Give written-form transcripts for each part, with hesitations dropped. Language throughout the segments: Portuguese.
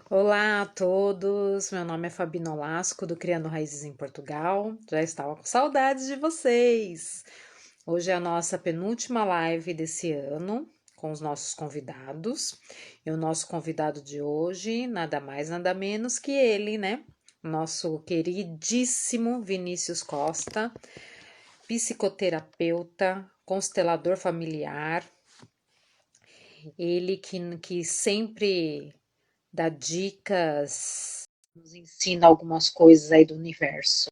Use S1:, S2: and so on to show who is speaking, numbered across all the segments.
S1: Olá a todos, meu nome é Fabi Nolasco, do Criando Raízes em Portugal. Já estava com saudades de vocês. Hoje é a nossa penúltima live desse ano com os nossos convidados. E o nosso convidado de hoje, nada mais, nada menos que ele, né? Nosso queridíssimo Vinícius Costa, psicoterapeuta, constelador familiar. Ele que sempre dá dicas, nos ensina algumas coisas aí do universo.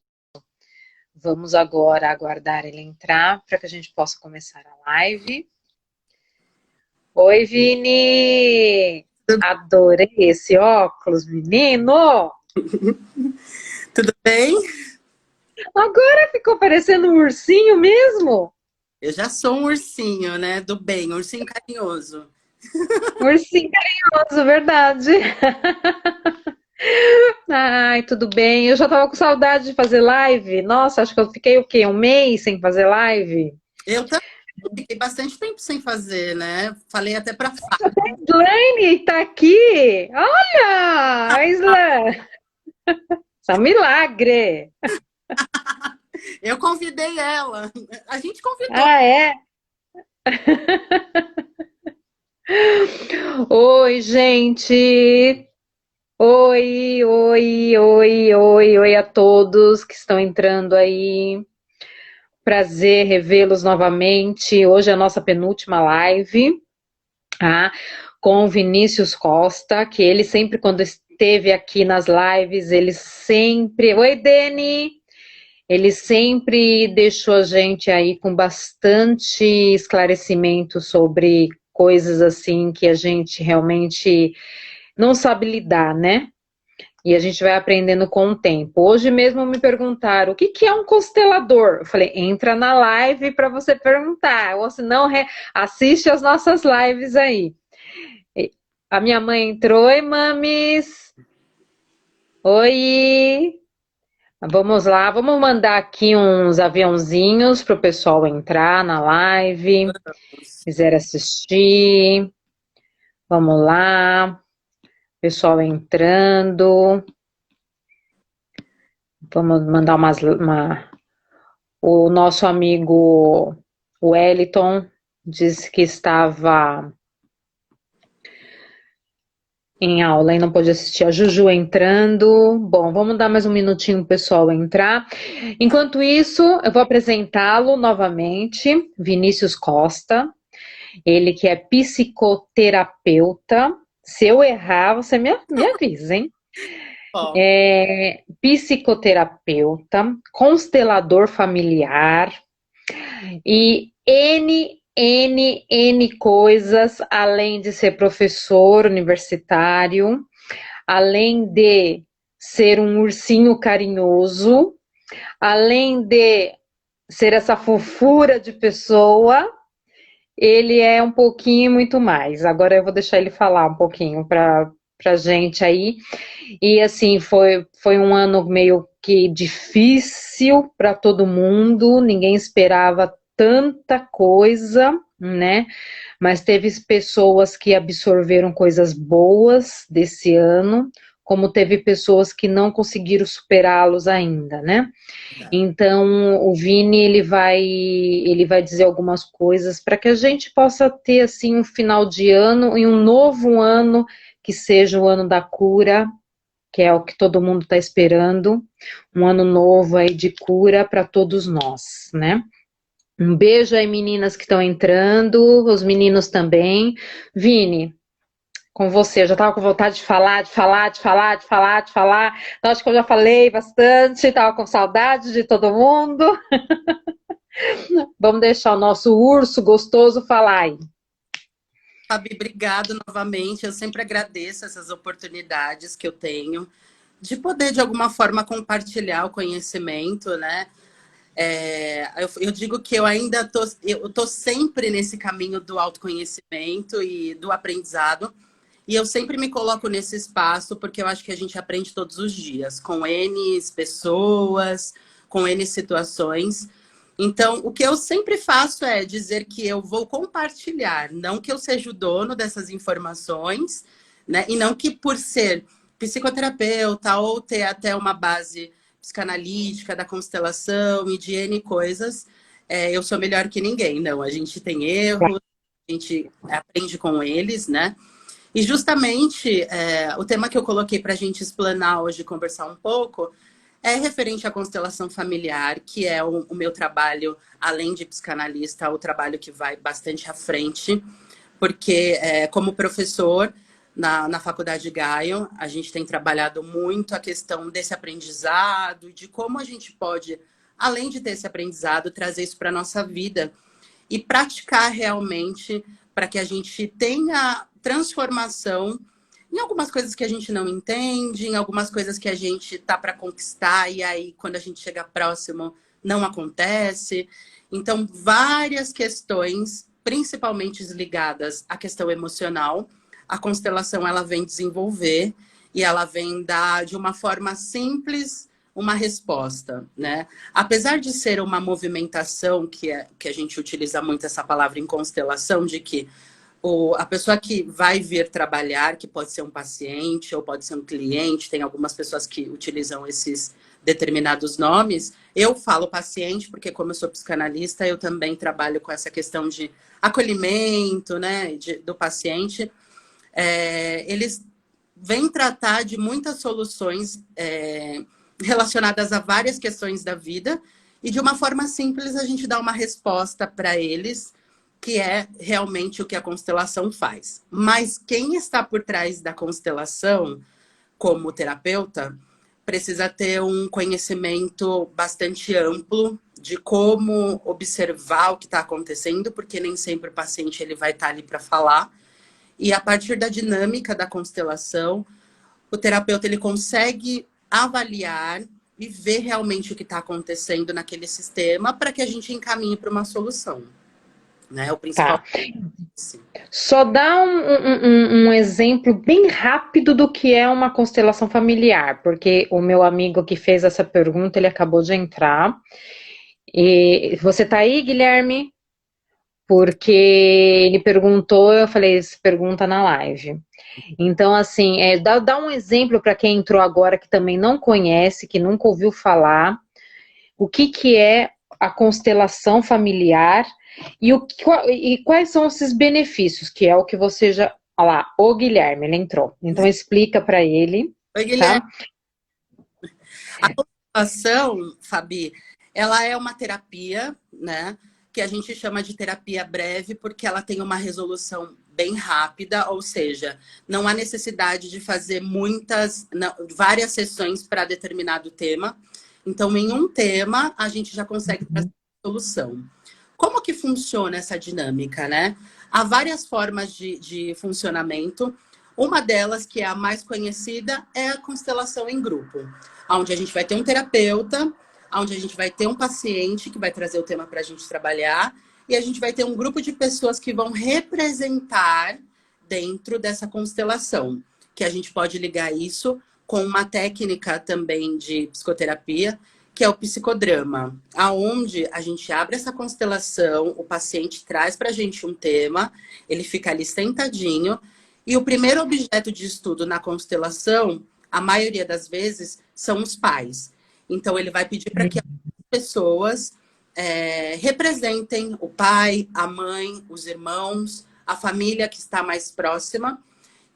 S1: Vamos agora aguardar ele entrar para que a gente possa começar a live. Oi, Vini! Adorei esse óculos, menino!
S2: Tudo bem?
S1: Agora ficou parecendo um ursinho mesmo?
S2: Eu já sou um ursinho, né? Do bem, um ursinho carinhoso.
S1: Um ursinho carinhoso, verdade. Ai, tudo bem. Eu já tava com saudade de fazer live. Nossa, acho que eu fiquei o quê? Um mês sem fazer live?
S2: Eu também fiquei bastante tempo sem fazer, né? Falei até para Fá.
S1: Slane tá aqui! Olha! A Slane! Isso é um milagre!
S2: Eu convidei ela. A gente convidou.
S1: Ah, é? Oi, gente! Oi, oi, oi, oi, oi a todos que estão entrando aí. Prazer revê-los novamente. Hoje é a nossa penúltima live, tá? Com o Vinícius Costa, que ele sempre, quando esteve aqui nas lives, ele sempre. Oi, Deni! Ele sempre deixou a gente aí com bastante esclarecimento sobre coisas assim que a gente realmente não sabe lidar, né? E a gente vai aprendendo com o tempo. Hoje mesmo me perguntaram o que que é um constelador. Eu falei, entra na live para você perguntar, ou se não, assiste as nossas lives aí. A minha mãe entrou, oi, mames. Oi. Vamos lá, vamos mandar aqui uns aviãozinhos para o pessoal entrar na live, quiser assistir. Vamos lá, pessoal entrando. Vamos mandar o nosso amigo Wellington disse que estava em aula e não pôde assistir. A Juju entrando. Bom, vamos dar mais um minutinho para o pessoal entrar. Enquanto isso, eu vou apresentá-lo novamente, Vinícius Costa. Ele que é psicoterapeuta. Se eu errar, você me avisa, hein?
S2: Ó,
S1: É psicoterapeuta, constelador familiar e N coisas, além de ser professor universitário, além de ser um ursinho carinhoso, além de ser essa fofura de pessoa, ele é um pouquinho muito mais. Agora eu vou deixar ele falar um pouquinho para gente aí. E assim, foi um ano meio que difícil para todo mundo, ninguém esperava tanta coisa, né? Mas teve pessoas que absorveram coisas boas desse ano, como teve pessoas que não conseguiram superá-los ainda, né? Então, o Vini ele vai dizer algumas coisas para que a gente possa ter assim um final de ano e um novo ano que seja o ano da cura, que é o que todo mundo está esperando, um ano novo aí de cura para todos nós, né? Um beijo aí, meninas que estão entrando, os meninos também. Vini, com você, eu já estava com vontade de falar, de falar, de falar, de falar, de falar. Então, acho que eu já falei bastante, estava com saudade de todo mundo. Vamos deixar o nosso urso gostoso falar aí.
S2: Fabi, obrigado novamente. Eu sempre agradeço essas oportunidades que eu tenho de poder, de alguma forma, compartilhar o conhecimento, né? Eu digo que eu tô sempre nesse caminho do autoconhecimento e do aprendizado. E eu sempre me coloco nesse espaço porque eu acho que a gente aprende todos os dias, com N pessoas, com N situações. Então, o que eu sempre faço é dizer que eu vou compartilhar, não que eu seja o dono dessas informações, né? E não que por ser psicoterapeuta ou ter até uma base psicanalítica da constelação e de N coisas, eu sou melhor que ninguém. Não, a gente tem erros, a gente aprende com eles, né? E justamente o tema que eu coloquei para a gente explanar hoje, conversar um pouco, é referente à constelação familiar, que é o meu trabalho, além de psicanalista, o trabalho que vai bastante à frente, porque como professor na Faculdade Gaio, a gente tem trabalhado muito a questão desse aprendizado, de como a gente pode, além de ter esse aprendizado, trazer isso para a nossa vida e praticar realmente para que a gente tenha transformação em algumas coisas que a gente não entende, em algumas coisas que a gente tá para conquistar e aí quando a gente chega próximo não acontece. Então, várias questões, principalmente ligadas à questão emocional, a constelação ela vem desenvolver e ela vem dar de uma forma simples uma resposta, né? Apesar de ser uma movimentação, que a gente utiliza muito essa palavra em constelação, de que a pessoa que vai vir trabalhar, que pode ser um paciente ou pode ser um cliente, tem algumas pessoas que utilizam esses determinados nomes. Eu falo paciente, porque como eu sou psicanalista, eu também trabalho com essa questão de acolhimento, né, do paciente. Eles vêm tratar de muitas soluções relacionadas a várias questões da vida e de uma forma simples a gente dá uma resposta para eles, que é realmente o que a constelação faz. Mas quem está por trás da constelação, como terapeuta, precisa ter um conhecimento bastante amplo de como observar o que está acontecendo, porque nem sempre o paciente ele vai estar ali para falar. E a partir da dinâmica da constelação, o terapeuta ele consegue avaliar e ver realmente o que está acontecendo naquele sistema para que a gente encaminhe para uma solução. Né? O principal.
S1: Tá. Só dá um exemplo bem rápido do que é uma constelação familiar, porque o meu amigo que fez essa pergunta, ele acabou de entrar. E você tá aí, Guilherme? Porque ele perguntou, eu falei, se pergunta na live. Então, assim, dá um exemplo para quem entrou agora que também não conhece, que nunca ouviu falar, o que é a constelação familiar e quais são esses benefícios, que é o que você já... Olha lá, o Guilherme, ele entrou. Então, explica para ele.
S2: Oi,
S1: Tá?
S2: Guilherme. A constelação, Fabi, ela é uma terapia, né? Que a gente chama de terapia breve, porque ela tem uma resolução bem rápida, ou seja, não há necessidade de fazer várias sessões para determinado tema. Então, em um tema, a gente já consegue trazer a solução. Como que funciona essa dinâmica, né? Há várias formas de funcionamento. Uma delas, que é a mais conhecida, é a constelação em grupo, onde a gente vai ter um terapeuta, onde a gente vai ter um paciente que vai trazer o tema para a gente trabalhar, e a gente vai ter um grupo de pessoas que vão representar dentro dessa constelação, que a gente pode ligar isso com uma técnica também de psicoterapia, que é o psicodrama, aonde a gente abre essa constelação, o paciente traz para a gente um tema, ele fica ali sentadinho, e o primeiro objeto de estudo na constelação, a maioria das vezes, são os pais. Então, ele vai pedir para que as pessoas representem o pai, a mãe, os irmãos, a família que está mais próxima,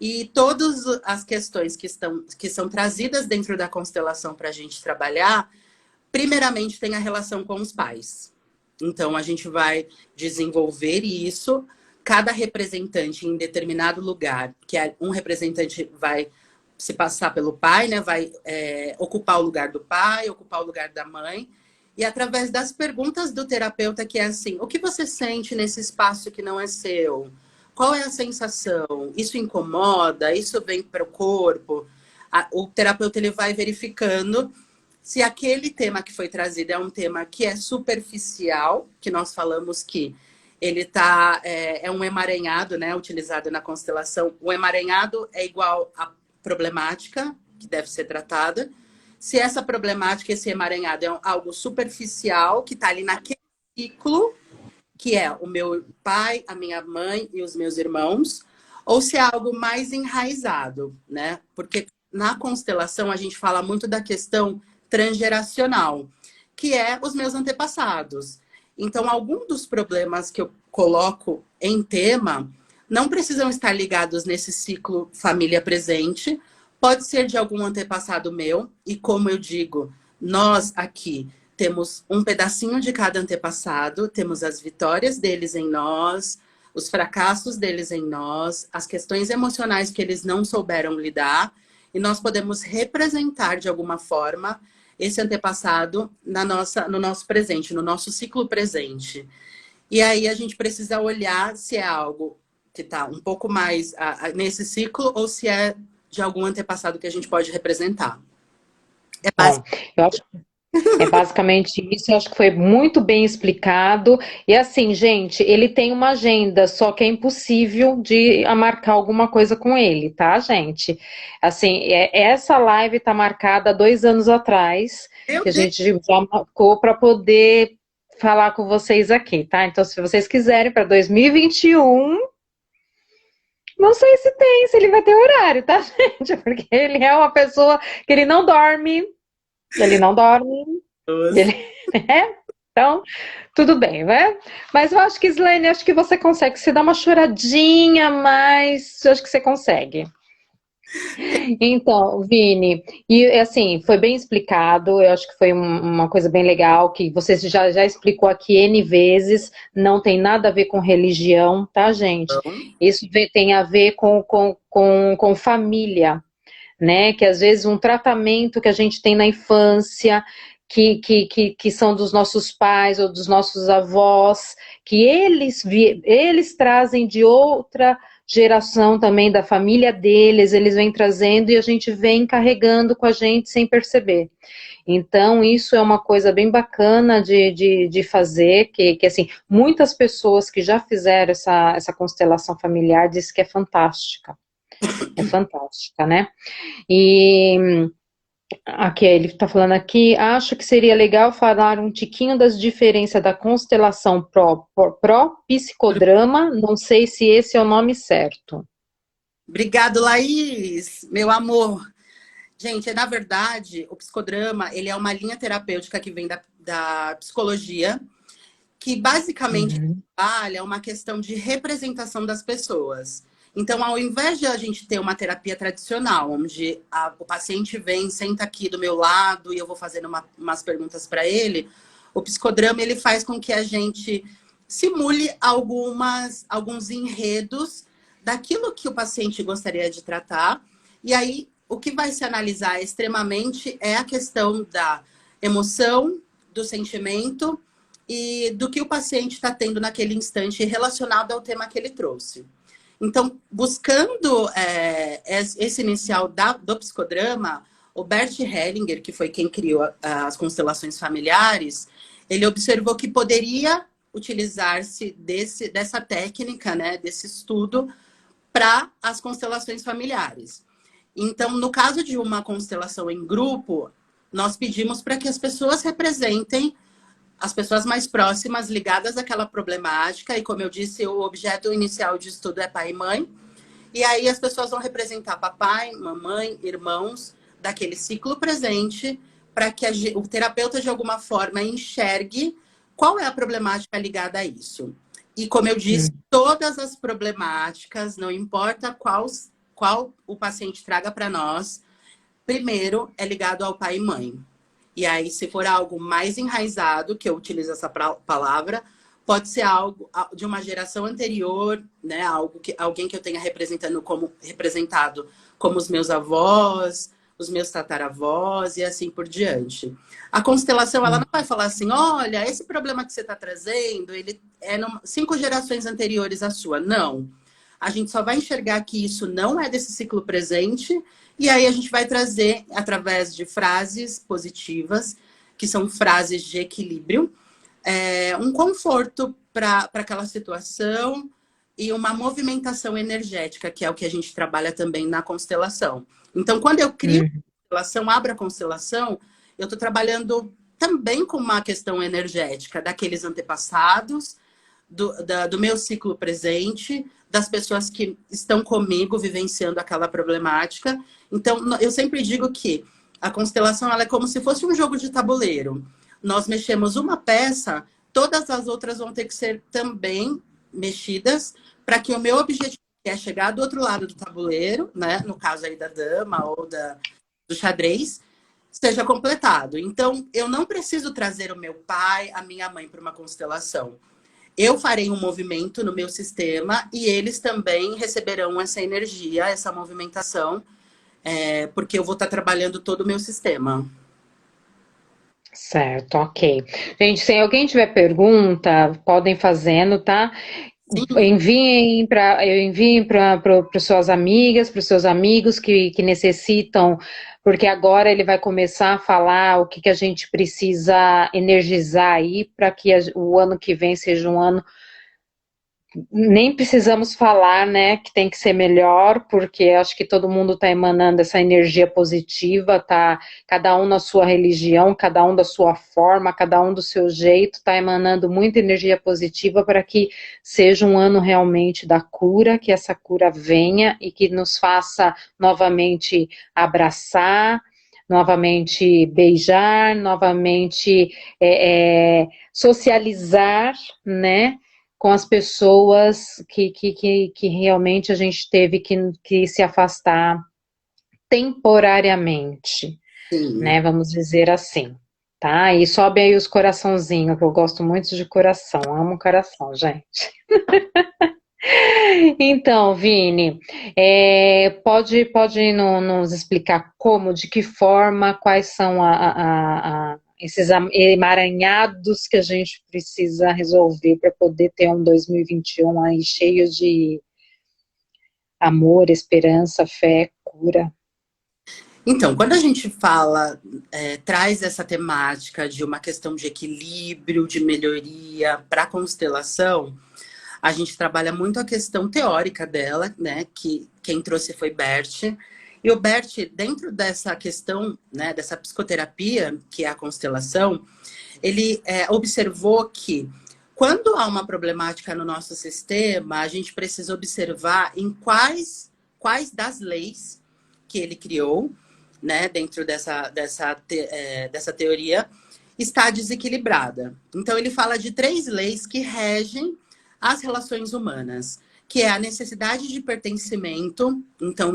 S2: e todas as questões que são trazidas dentro da constelação para a gente trabalhar, primeiramente tem a relação com os pais. Então, a gente vai desenvolver isso. Cada representante em determinado lugar, um representante vai se passar pelo pai, né? Vai ocupar o lugar do pai, ocupar o lugar da mãe. E através das perguntas do terapeuta, que é assim, o que você sente nesse espaço que não é seu? Qual é a sensação? Isso incomoda? Isso vem para o corpo? O terapeuta ele vai verificando se aquele tema que foi trazido é um tema que é superficial, que nós falamos que ele é um emaranhado, né, utilizado na constelação. O emaranhado é igual a problemática, que deve ser tratada. Se essa problemática, esse emaranhado é algo superficial, que está ali naquele ciclo, que é o meu pai, a minha mãe e os meus irmãos, ou se é algo mais enraizado, né? Porque na constelação, a gente fala muito da questão transgeracional, que é os meus antepassados. Então, algum dos problemas que eu coloco em tema não precisam estar ligados nesse ciclo família presente, pode ser de algum antepassado meu, e como eu digo, nós aqui temos um pedacinho de cada antepassado, temos as vitórias deles em nós, os fracassos deles em nós, as questões emocionais que eles não souberam lidar, e nós podemos representar de alguma forma esse antepassado no nosso presente, no nosso ciclo presente. E aí a gente precisa olhar se é algo que está um pouco mais nesse ciclo ou se é de algum antepassado que a gente pode representar. É
S1: Bom,
S2: básico.
S1: eu acho é basicamente isso, eu acho que foi muito bem explicado. E assim, gente, ele tem uma agenda, só que é impossível de marcar alguma coisa com ele, tá, gente? Assim, essa live está marcada há 2 anos atrás,
S2: Meu
S1: que a
S2: Deus,
S1: gente já marcou para poder falar com vocês aqui, tá? Então, se vocês quiserem para 2021, não sei se tem, se ele vai ter horário, tá, gente? Porque ele é uma pessoa que ele não dorme, ele, né? Então, tudo bem, né? Mas eu acho que, Slane, acho que você consegue. Você dá uma choradinha, mas eu acho que você consegue. Então, Vini, e assim, foi bem explicado, eu acho que foi uma coisa bem legal, que você já explicou aqui N vezes, não tem nada a ver com religião, tá, gente? Isso tem a ver com família, né? Que às vezes um tratamento que a gente tem na infância, que são dos nossos pais ou dos nossos avós, que eles trazem de outra geração também da família deles, eles vêm trazendo e a gente vem carregando com a gente sem perceber. Então, isso é uma coisa bem bacana de fazer, que assim, muitas pessoas que já fizeram essa constelação familiar dizem que é fantástica, né? E aqui, ele está falando aqui, acho que seria legal falar um tiquinho das diferenças da constelação pró-psicodrama, não sei se esse é o nome certo.
S2: obrigado, Laís, meu amor. Gente, na verdade, o psicodrama, ele é uma linha terapêutica que vem da psicologia, que basicamente
S1: Uhum.
S2: trabalha uma questão de representação das pessoas. Então, ao invés de a gente ter uma terapia tradicional, onde o paciente vem, senta aqui do meu lado e eu vou fazendo umas perguntas para ele, o psicodrama ele faz com que a gente simule alguns enredos daquilo que o paciente gostaria de tratar. E aí, o que vai se analisar extremamente é a questão da emoção, do sentimento e do que o paciente está tendo naquele instante relacionado ao tema que ele trouxe. Então, buscando esse inicial do psicodrama, o Bert Hellinger, que foi quem criou as constelações familiares, ele observou que poderia utilizar-se dessa técnica, né, desse estudo, para as constelações familiares. Então, no caso de uma constelação em grupo, nós pedimos para que as pessoas representem as pessoas mais próximas ligadas àquela problemática, e como eu disse, o objeto inicial de estudo é pai e mãe, e aí as pessoas vão representar papai, mamãe, irmãos, daquele ciclo presente, para que o terapeuta, de alguma forma, enxergue qual é a problemática ligada a isso. E como eu disse, todas as problemáticas, não importa qual o paciente traga para nós, primeiro é ligado ao pai e mãe. E aí, se for algo mais enraizado, que eu utilizo essa palavra, pode ser algo de uma geração anterior, né? Alguém que eu tenha representado como os meus avós, os meus tataravós e assim por diante. A constelação, ela não vai falar assim, olha, esse problema que você está trazendo, ele é 5 gerações anteriores à sua. Não. A gente só vai enxergar que isso não é desse ciclo presente, e aí a gente vai trazer, através de frases positivas, que são frases de equilíbrio, um conforto para aquela situação e uma movimentação energética, que é o que a gente trabalha também na constelação. Então, quando eu crio a constelação, abro a constelação, eu estou trabalhando também com uma questão energética daqueles antepassados, do meu ciclo presente, das pessoas que estão comigo vivenciando aquela problemática. Então, eu sempre digo que a constelação ela é como se fosse um jogo de tabuleiro. Nós mexemos uma peça, todas as outras vão ter que ser também mexidas para que o meu objetivo, que é chegar do outro lado do tabuleiro, né, no caso aí da dama ou do xadrez, seja completado. Então, eu não preciso trazer o meu pai, a minha mãe para uma constelação. Eu farei um movimento no meu sistema e eles também receberão essa energia, essa movimentação, porque eu vou estar trabalhando todo o meu sistema.
S1: Certo, ok. Gente, se alguém tiver pergunta, podem fazendo, tá?
S2: Sim,
S1: Eu enviem para suas amigas, para os seus amigos que necessitam, porque agora ele vai começar a falar o que a gente precisa energizar aí para que o ano que vem seja um ano. Nem precisamos falar, né, que tem que ser melhor, porque acho que todo mundo está emanando essa energia positiva, tá? Cada um na sua religião, cada um da sua forma, cada um do seu jeito, está emanando muita energia positiva para que seja um ano realmente da cura, que essa cura venha e que nos faça novamente abraçar, novamente beijar, novamente socializar, né? Com as pessoas que realmente a gente teve que se afastar temporariamente,
S2: sim.
S1: né? Vamos dizer assim, tá? E sobe aí os coraçãozinhos, que eu gosto muito de coração, amo coração, gente. Então, Vini, pode nos explicar como, de que forma, quais são esses emaranhados que a gente precisa resolver para poder ter um 2021 aí cheio de amor, esperança, fé, cura.
S2: Então, quando a gente fala, traz essa temática de uma questão de equilíbrio, de melhoria para a constelação, a gente trabalha muito a questão teórica dela, né? Que quem trouxe foi Bert. E o Bert, dentro dessa questão, né, dessa psicoterapia, que é a constelação, ele observou que quando há uma problemática no nosso sistema, a gente precisa observar em quais das leis que ele criou, né, dentro dessa teoria, está desequilibrada. Então, ele fala de 3 leis que regem as relações humanas, que é a necessidade de pertencimento. Então,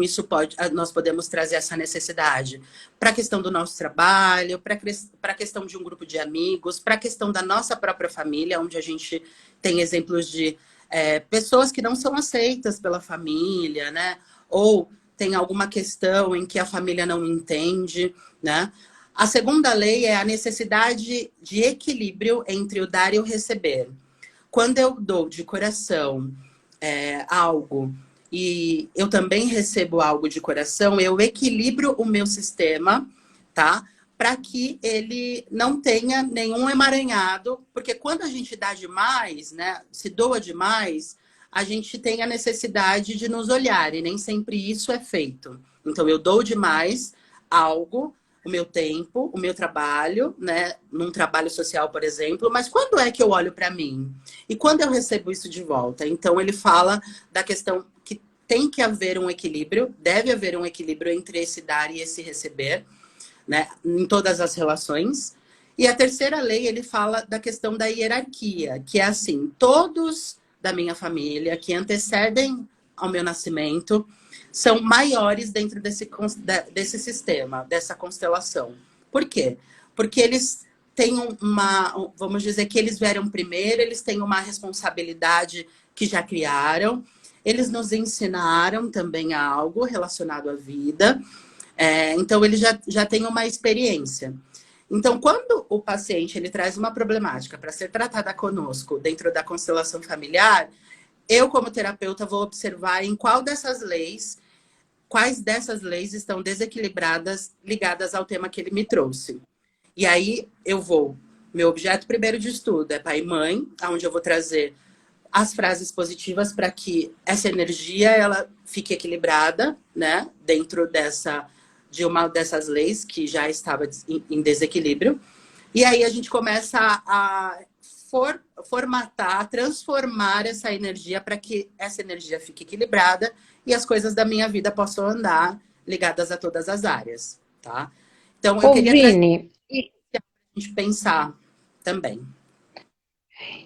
S2: nós podemos trazer essa necessidade para a questão do nosso trabalho, para a questão de um grupo de amigos, para a questão da nossa própria família, onde a gente tem exemplos de pessoas que não são aceitas pela família, né? Ou tem alguma questão em que a família não entende, né? A segunda lei é a necessidade de equilíbrio entre o dar e o receber. Quando eu dou de coração algo e eu também recebo algo de coração, eu equilibro o meu sistema, tá? Para que ele não tenha nenhum emaranhado, porque quando a gente dá demais, né? Se doa demais, a gente tem a necessidade de nos olhar, e nem sempre isso é feito. Então, eu dou demais algo, o meu tempo, o meu trabalho, né? Num trabalho social, por exemplo, mas quando é que eu olho para mim? E quando eu recebo isso de volta? Então, ele fala da questão que tem que haver um equilíbrio, deve haver um equilíbrio entre esse dar e esse receber, né? Em todas as relações. E a terceira lei, ele fala da questão da hierarquia, que é assim, todos da minha família que antecedem ao meu nascimento são maiores dentro desse sistema, dessa constelação. Por quê? Porque eles têm vamos dizer que eles vieram primeiro, eles têm uma responsabilidade que já criaram, eles nos ensinaram também algo relacionado à vida, então ele já tem uma experiência. Então, quando o paciente ele traz uma problemática para ser tratada conosco dentro da constelação familiar, eu, como terapeuta, vou observar em quais dessas leis estão desequilibradas, ligadas ao tema que ele me trouxe. E aí meu objeto primeiro de estudo é pai e mãe, onde eu vou trazer as frases positivas para que essa energia ela fique equilibrada, né, dentro de uma dessas leis que já estava em desequilíbrio. E aí a gente começa a formatar, transformar essa energia para que essa energia fique equilibrada e as coisas da minha vida possam andar ligadas a todas as áreas, tá? Então, eu
S1: Ô,
S2: queria trazer
S1: Vini,
S2: a gente pensar também.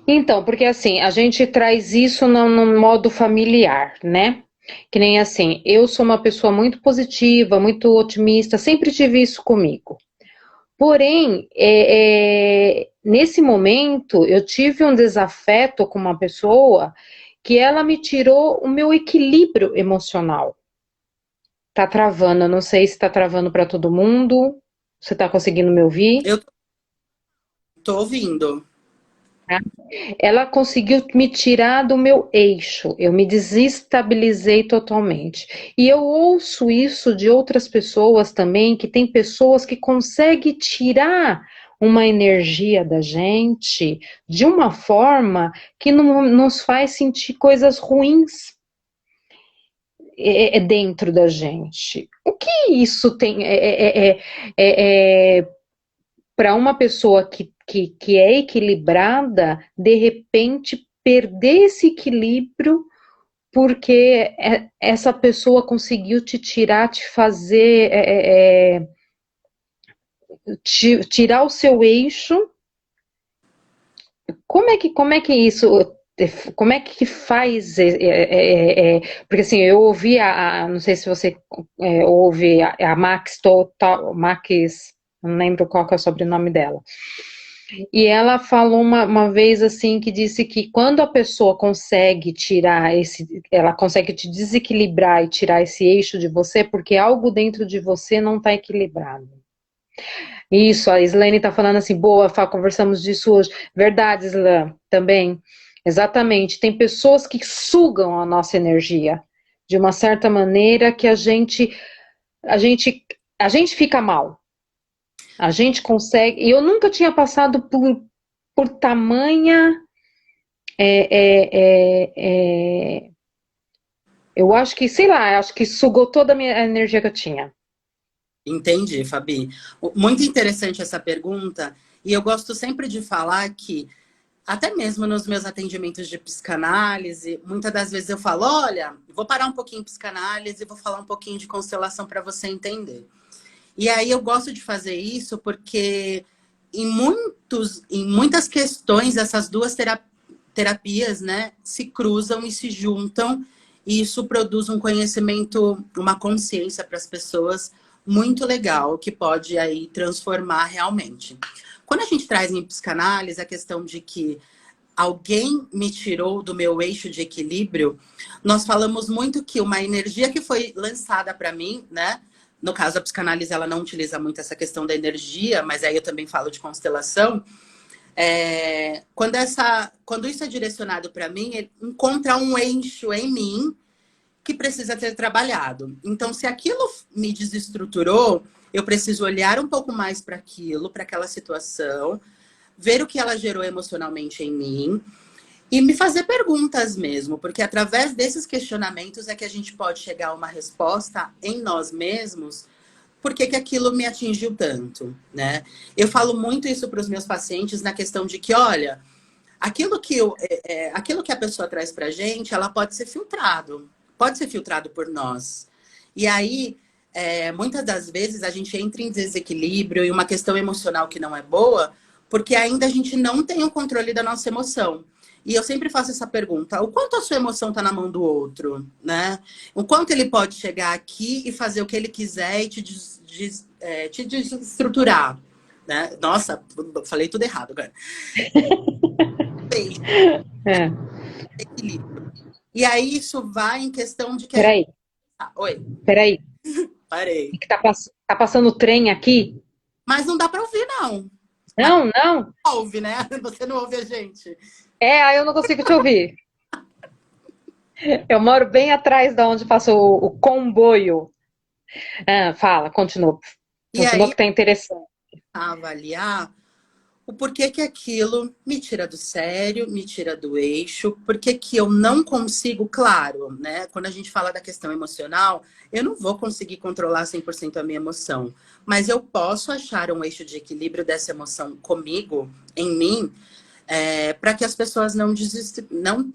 S1: então, porque assim, a gente traz isso no modo familiar, né? Que nem assim, eu sou uma pessoa muito positiva, muito otimista, sempre tive isso comigo. Porém, nesse momento, eu tive um desafeto com uma pessoa que ela me tirou o meu equilíbrio emocional. Tá travando, eu não sei se tá travando para todo mundo. Você tá conseguindo me ouvir?
S2: Eu tô ouvindo.
S1: Ela conseguiu me tirar do meu eixo, eu me desestabilizei totalmente. E eu ouço isso de outras pessoas também, que tem pessoas que conseguem tirar uma energia da gente de uma forma que não nos faz sentir coisas ruins dentro da gente. O que isso tem para uma pessoa que é equilibrada, de repente perder esse equilíbrio porque essa pessoa conseguiu te tirar, te fazer tirar o seu eixo. Como é que isso, como é que faz? Porque assim, eu ouvi não sei se você ouve a Max Total, Max, não lembro qual que é o sobrenome dela. E ela falou uma vez assim que disse que quando a pessoa consegue tirar ela consegue te desequilibrar e tirar esse eixo de você, porque algo dentro de você não está equilibrado. Isso, a Islane está falando assim, boa, Fá, conversamos disso hoje. Verdade, Islã, também. Exatamente. Tem pessoas que sugam a nossa energia de uma certa maneira que a gente, a gente fica mal. A gente consegue. E eu nunca tinha passado por tamanha. Eu acho que, sei lá, acho que sugou toda a minha energia que eu tinha.
S2: Entendi, Fabi. Muito interessante essa pergunta. E eu gosto sempre de falar que, até mesmo nos meus atendimentos de psicanálise, muitas das vezes eu falo: olha, vou parar um pouquinho em psicanálise e vou falar um pouquinho de constelação para você entender. E aí eu gosto de fazer isso porque em muitas questões essas duas terapias, né, se cruzam e se juntam, e isso produz um conhecimento, uma consciência para as pessoas muito legal, que pode aí transformar realmente. Quando a gente traz em psicanálise a questão de que alguém me tirou do meu eixo de equilíbrio, nós falamos muito que uma energia que foi lançada para mim, né? No caso, a psicanálise ela não utiliza muito essa questão da energia, mas aí eu também falo de constelação. Quando isso é direcionado para mim, ele encontra um eixo em mim que precisa ser trabalhado. Então, se aquilo me desestruturou, eu preciso olhar um pouco mais para aquilo, para aquela situação, ver o que ela gerou emocionalmente em mim e me fazer perguntas mesmo, porque através desses questionamentos é que a gente pode chegar a uma resposta em nós mesmos. Por que que aquilo me atingiu tanto, né? Eu falo muito isso para os meus pacientes na questão de que, olha, aquilo que a pessoa traz para a gente, ela pode ser filtrado por nós. E aí, muitas das vezes a gente entra em desequilíbrio e uma questão emocional que não é boa, porque ainda a gente não tem o controle da nossa emoção. E eu sempre faço essa pergunta: o quanto a sua emoção está na mão do outro, né? O quanto ele pode chegar aqui e fazer o que ele quiser e te desestruturar, né? Nossa, falei tudo errado agora.
S1: É.
S2: Equilíbrio. E aí isso vai em questão de que a gente...
S1: Peraí,
S2: Oi,
S1: peraí.
S2: parei.
S1: É que tá passando o trem aqui?
S2: Mas não dá para ouvir, não. Mas
S1: Não, não.
S2: ouve, né? Você não ouve a gente.
S1: Aí eu não consigo te ouvir. Eu moro bem atrás da onde passa o comboio. Fala, continua.
S2: E
S1: Continua
S2: aí,
S1: que tá interessante.
S2: avaliar o porquê que aquilo me tira do sério, me tira do eixo, porquê que eu não consigo, claro, né? Quando a gente fala da questão emocional, eu não vou conseguir controlar 100% a minha emoção, mas eu posso achar um eixo de equilíbrio dessa emoção comigo, em mim, para que as pessoas não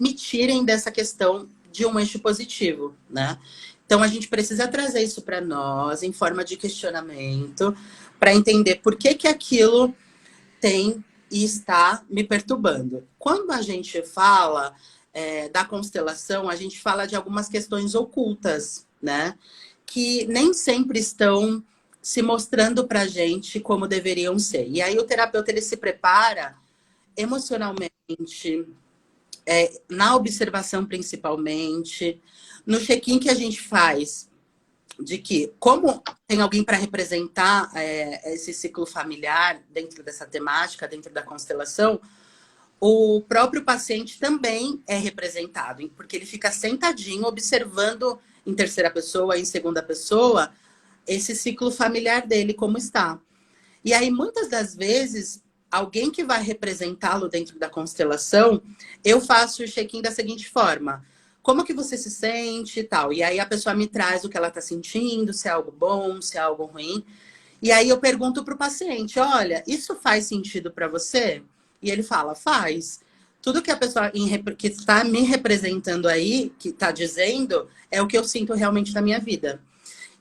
S2: me tirem dessa questão de um eixo positivo, né? Então, a gente precisa trazer isso para nós em forma de questionamento, para entender por que que aquilo tem e está me perturbando. Quando a gente fala da constelação, a gente fala de algumas questões ocultas, né? Que nem sempre estão se mostrando para a gente como deveriam ser. E aí o terapeuta ele se prepara emocionalmente, na observação principalmente, no check-in que a gente faz, de que, como tem alguém para representar esse ciclo familiar dentro dessa temática, dentro da constelação, o próprio paciente também é representado, porque ele fica sentadinho observando em terceira pessoa, em segunda pessoa, esse ciclo familiar dele como está. E aí, muitas das vezes, alguém que vai representá-lo dentro da constelação, eu faço o check-in da seguinte forma: como que você se sente e tal? E aí a pessoa me traz o que ela está sentindo, se é algo bom, se é algo ruim. E aí eu pergunto para o paciente: olha, isso faz sentido para você? E ele fala: faz. Tudo que a pessoa que está me representando aí, que está dizendo, é o que eu sinto realmente na minha vida.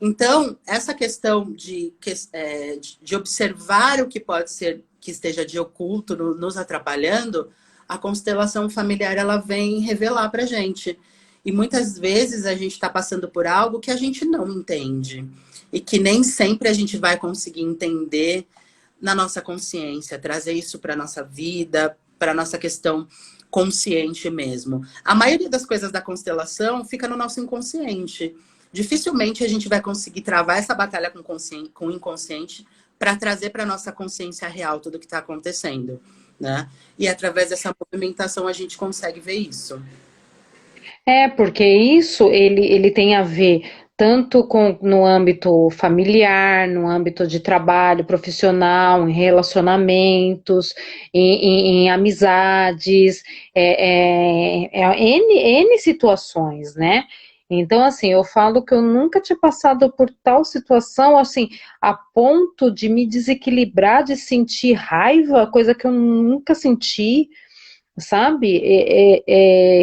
S2: Então, essa questão de observar o que pode ser que esteja de oculto nos atrapalhando, a constelação familiar ela vem revelar para gente. E muitas vezes a gente está passando por algo que a gente não entende. E que nem sempre a gente vai conseguir entender na nossa consciência, trazer isso para a nossa vida, para a nossa questão consciente mesmo. A maioria das coisas da constelação fica no nosso inconsciente. Dificilmente a gente vai conseguir travar essa batalha com o inconsciente para trazer para a nossa consciência real tudo o que está acontecendo, né? E através dessa movimentação a gente consegue ver isso.
S1: Porque isso ele tem a ver tanto com no âmbito familiar, no âmbito de trabalho profissional, em relacionamentos, em amizades, N situações, né? Então, assim, eu falo que eu nunca tinha passado por tal situação, assim, a ponto de me desequilibrar, de sentir raiva, coisa que eu nunca senti, sabe?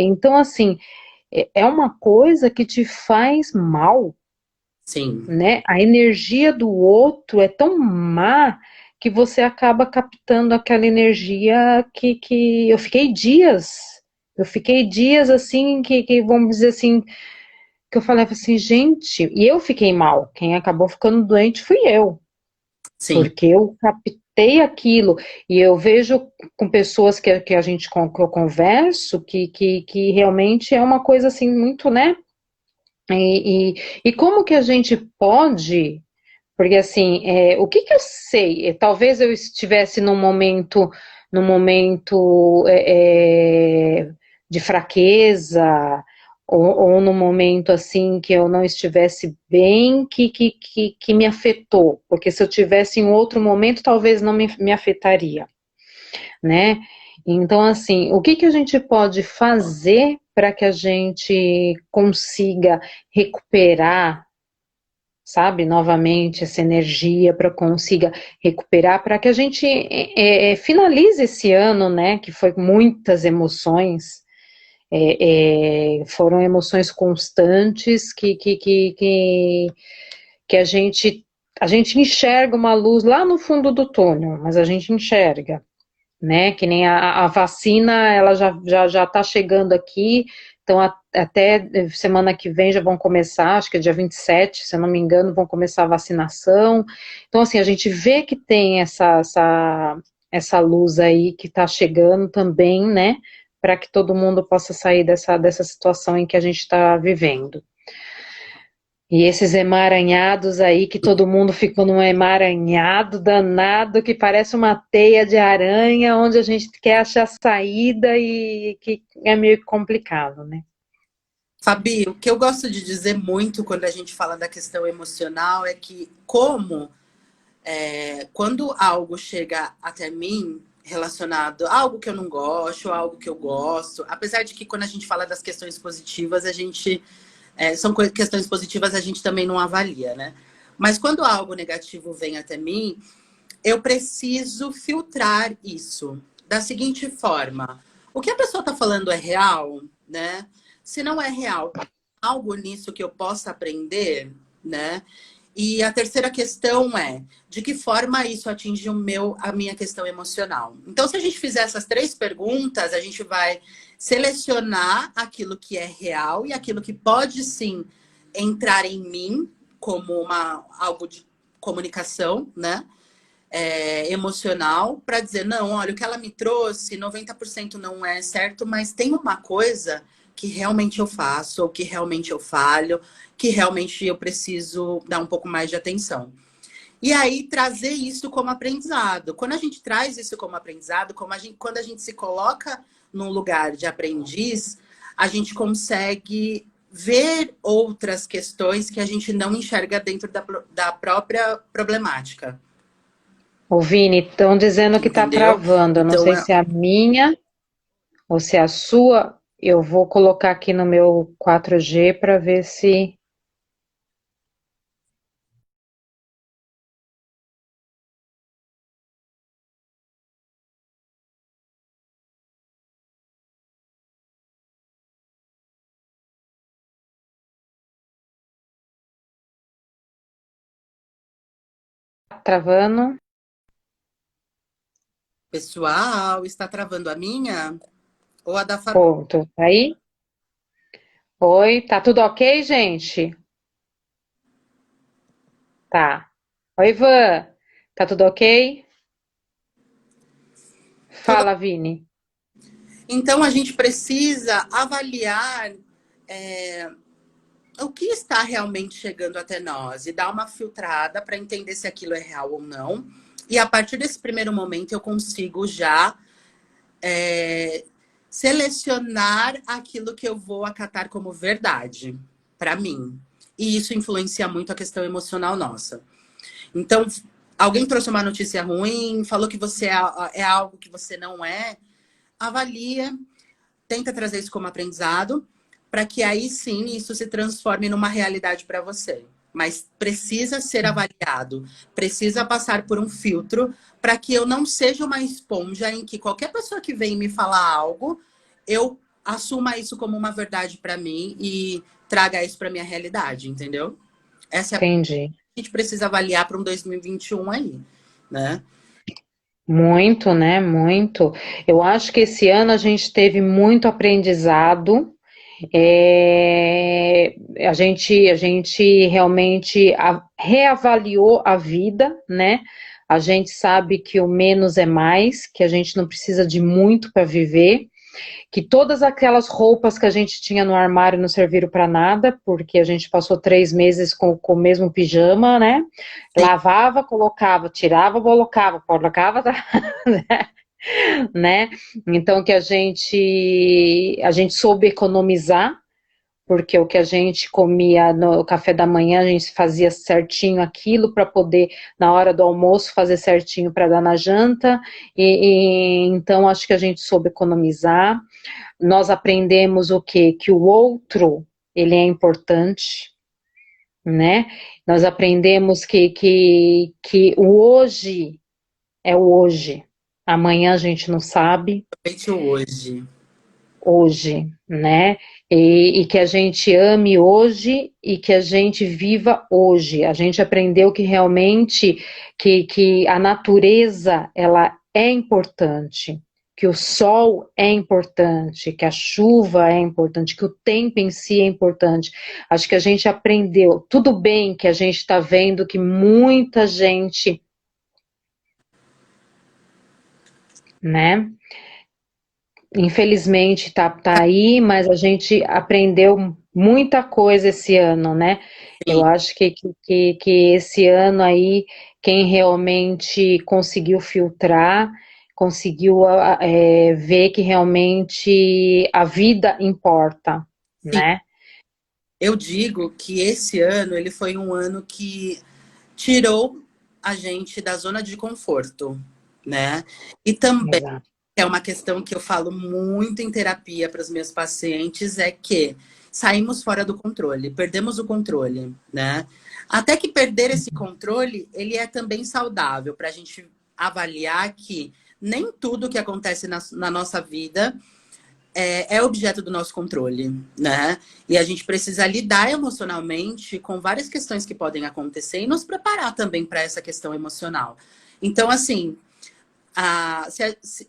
S1: Então, assim, é uma coisa que te faz mal,
S2: Sim,
S1: né? A energia do outro é tão má que você acaba captando aquela energia que eu fiquei dias assim, que vamos dizer assim, que eu falava assim, gente, e eu fiquei mal, quem acabou ficando doente fui eu,
S2: sim.
S1: porque eu captei aquilo, e eu vejo com pessoas que a gente que eu converso, que realmente é uma coisa assim, muito, né? E como que a gente pode, porque assim, o que que eu sei? Talvez eu estivesse num momento de fraqueza, ou num momento assim que eu não estivesse bem, que me afetou, porque se eu tivesse em outro momento, talvez não me afetaria, né? Então, assim, o que que a gente pode fazer para que a gente consiga recuperar, sabe, novamente essa energia, para consiga recuperar, para que a gente finalize esse ano, né, que foi muitas emoções, foram emoções constantes que a gente enxerga uma luz lá no fundo do túnel, mas a gente enxerga, né? Que nem a vacina, ela já está chegando aqui, então até semana que vem já vão começar, acho que é dia 27, se eu não me engano, vão começar a vacinação. Então, assim, a gente vê que tem essa luz aí que está chegando também, né? Para que todo mundo possa sair dessa situação em que a gente está vivendo. E esses emaranhados aí, que todo mundo ficou num emaranhado danado, que parece uma teia de aranha, onde a gente quer achar saída e que é meio complicado, né?
S2: Fabi, o que eu gosto de dizer muito quando a gente fala da questão emocional é que quando algo chega até mim relacionado a algo que eu não gosto, algo que eu gosto, apesar de que quando a gente fala das questões positivas, a gente são questões positivas a gente também não avalia, né? Mas quando algo negativo vem até mim, eu preciso filtrar isso. da seguinte forma: o que a pessoa está falando é real, né? Se não é real, algo nisso que eu possa aprender, né? E a terceira questão é de que forma isso atinge a minha questão emocional. Então, se a gente fizer essas três perguntas, a gente vai selecionar aquilo que é real e aquilo que pode sim entrar em mim como algo de comunicação, né? Emocional, para dizer, não, olha, o que ela me trouxe, 90% não é certo, mas tem uma coisa que realmente eu faço, ou que realmente eu falho, que realmente eu preciso dar um pouco mais de atenção. E aí, trazer isso como aprendizado. Quando a gente traz isso como aprendizado, quando a gente se coloca num lugar de aprendiz, a gente consegue ver outras questões que a gente não enxerga dentro da própria problemática.
S1: Ô, Vini, estão dizendo que tá
S2: Entendeu?
S1: travando. Eu não
S2: Então,
S1: sei se é a minha ou se é a sua. Eu vou colocar aqui no meu 4G para ver se. Tá travando.
S2: pessoal, está travando a minha ou a da Fabi?
S1: Ponto. Tá aí? Oi, tá tudo ok, gente? Tá. Oi, Ivan. Tá tudo ok?
S2: Tudo.
S1: Fala, Vini.
S2: Então, a gente precisa avaliar o que está realmente chegando até nós e dar uma filtrada para entender se aquilo é real ou não. E a partir desse primeiro momento, eu consigo já selecionar aquilo que eu vou acatar como verdade para mim. E isso influencia muito a questão emocional nossa. Então, alguém trouxe uma notícia ruim, falou que você é algo que você não é, avalia, tenta trazer isso como aprendizado, para que aí sim isso se transforme numa realidade para você. Mas precisa ser avaliado, precisa passar por um filtro para que eu não seja uma esponja em que qualquer pessoa que vem me falar algo, eu assuma isso como uma verdade para mim e traga isso para minha realidade, entendeu? Essa é a
S1: Entendi.
S2: gente precisa avaliar para um 2021 aí, né?
S1: Muito, né? Muito. Eu acho que esse ano a gente teve muito aprendizado. A gente realmente reavaliou a vida, né? A gente sabe que o menos é mais, que a gente não precisa de muito para viver, que todas aquelas roupas que a gente tinha no armário não serviram para nada, porque a gente passou 3 meses com o mesmo pijama, né?
S2: Sim,
S1: Lavava, colocava, tirava, colocava, né? Então que a gente soube economizar, porque o que a gente comia no café da manhã, a gente fazia certinho aquilo para poder, na hora do almoço, fazer certinho para dar na janta, então acho que a gente soube economizar. Nós aprendemos o quê? Que o outro, ele é importante, né? Nós aprendemos que o hoje é o hoje. Amanhã a gente não sabe,
S2: somente hoje.
S1: hoje, né? E que a gente ame hoje e que a gente viva hoje. A gente aprendeu que realmente que a natureza ela é importante, que o sol é importante, que a chuva é importante, que o tempo em si é importante. Acho que a gente aprendeu. Tudo bem que a gente está vendo que muita gente, né? Infelizmente tá aí, mas a gente aprendeu muita coisa esse ano, né? Eu
S2: Sim.
S1: acho que esse ano aí, quem realmente conseguiu filtrar, conseguiu ver que realmente a vida importa,
S2: Sim.
S1: né?
S2: Eu digo que esse ano ele foi um ano que tirou a gente da zona de conforto, né? E também
S1: Exato.
S2: é uma questão que eu falo muito em terapia para os meus pacientes é que saímos fora do controle, perdemos o controle, né? Até que perder esse controle, ele é também saudável para a gente avaliar que nem tudo que acontece na nossa vida é objeto do nosso controle, né? E a gente precisa lidar emocionalmente com várias questões que podem acontecer e nos preparar também para essa questão emocional. Então, assim,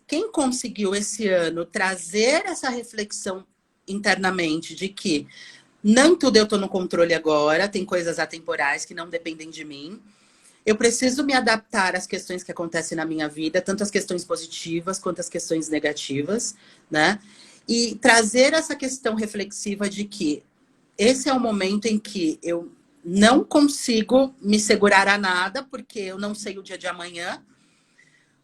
S2: quem conseguiu esse ano trazer essa reflexão internamente de que nem tudo eu estou no controle agora, tem coisas atemporais que não dependem de mim. Eu preciso me adaptar às questões que acontecem na minha vida, tanto as questões positivas quanto as questões negativas, né? E trazer essa questão reflexiva de que esse é o momento em que eu não consigo me segurar a nada, porque eu não sei o dia de amanhã.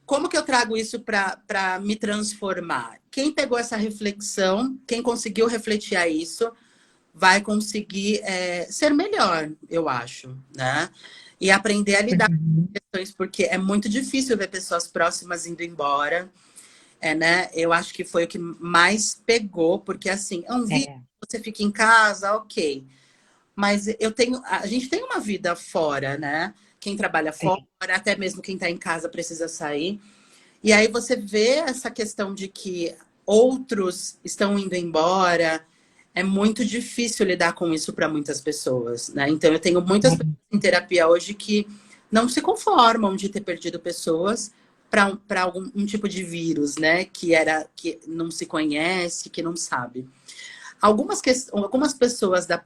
S2: Como que eu trago isso para me transformar? Quem pegou essa reflexão, quem conseguiu refletir a isso, vai conseguir ser melhor, eu acho, né? E aprender a lidar
S1: Uhum.
S2: com questões, porque é muito difícil ver pessoas próximas indo embora, né? Eu acho que foi o que mais pegou, porque assim, é um vídeo,
S1: É.
S2: você fica em casa, ok. Mas a gente tem uma vida fora, né? Quem trabalha fora,
S1: É.
S2: até mesmo quem está em casa precisa sair. E aí você vê essa questão de que outros estão indo embora, é muito difícil lidar com isso para muitas pessoas, né? Então eu tenho muitas pessoas em terapia hoje que não se conformam de ter perdido pessoas para algum tipo de vírus, né? Que não se conhece, que não sabe. Algumas pessoas das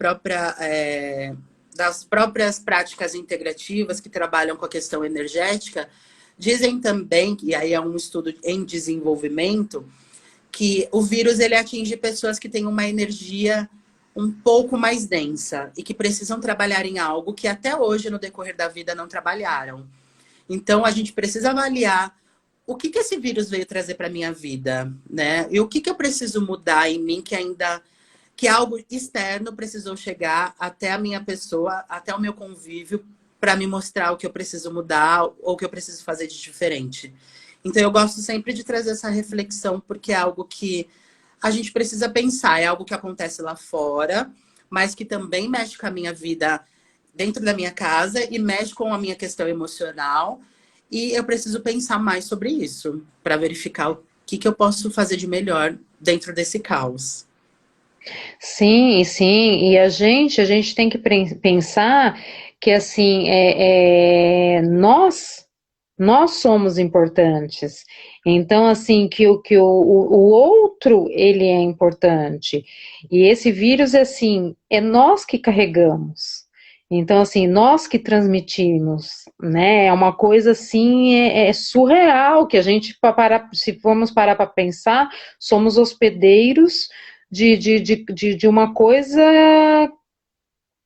S2: próprias práticas integrativas que trabalham com a questão energética dizem também, e aí é um estudo em desenvolvimento, que o vírus ele atinge pessoas que têm uma energia um pouco mais densa e que precisam trabalhar em algo que até hoje, no decorrer da vida, não trabalharam. Então, a gente precisa avaliar o que esse vírus veio trazer para a minha vida, né? E o que eu preciso mudar em mim que algo externo precisou chegar até a minha pessoa, até o meu convívio, para me mostrar o que eu preciso mudar ou o que eu preciso fazer de diferente. Então, eu gosto sempre de trazer essa reflexão, porque é algo que a gente precisa pensar, é algo que acontece lá fora, mas que também mexe com a minha vida dentro da minha casa e mexe com a minha questão emocional. E eu preciso pensar mais sobre isso, para verificar o que eu posso fazer de melhor dentro desse caos.
S1: Sim, sim, e a gente tem que pensar que assim nós somos importantes. Então assim que o outro ele é importante e esse vírus assim é nós que carregamos. Então assim nós que transmitimos, né? É uma coisa assim é surreal que a gente se formos parar para pensar somos hospedeiros de uma coisa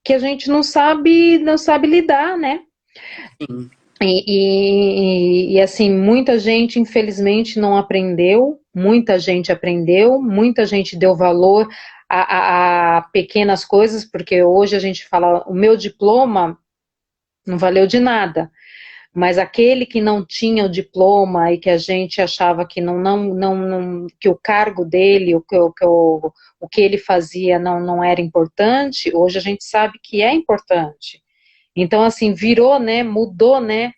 S1: que a gente não sabe lidar, né?
S2: Sim.
S1: E assim, muita gente, infelizmente, não aprendeu, muita gente deu valor a pequenas coisas, porque hoje a gente fala, o meu diploma não valeu de nada. Mas aquele que não tinha o diploma e que a gente achava que que o cargo dele, o que ele fazia não era importante, hoje a gente sabe que é importante. Então, assim, virou, né, mudou, né,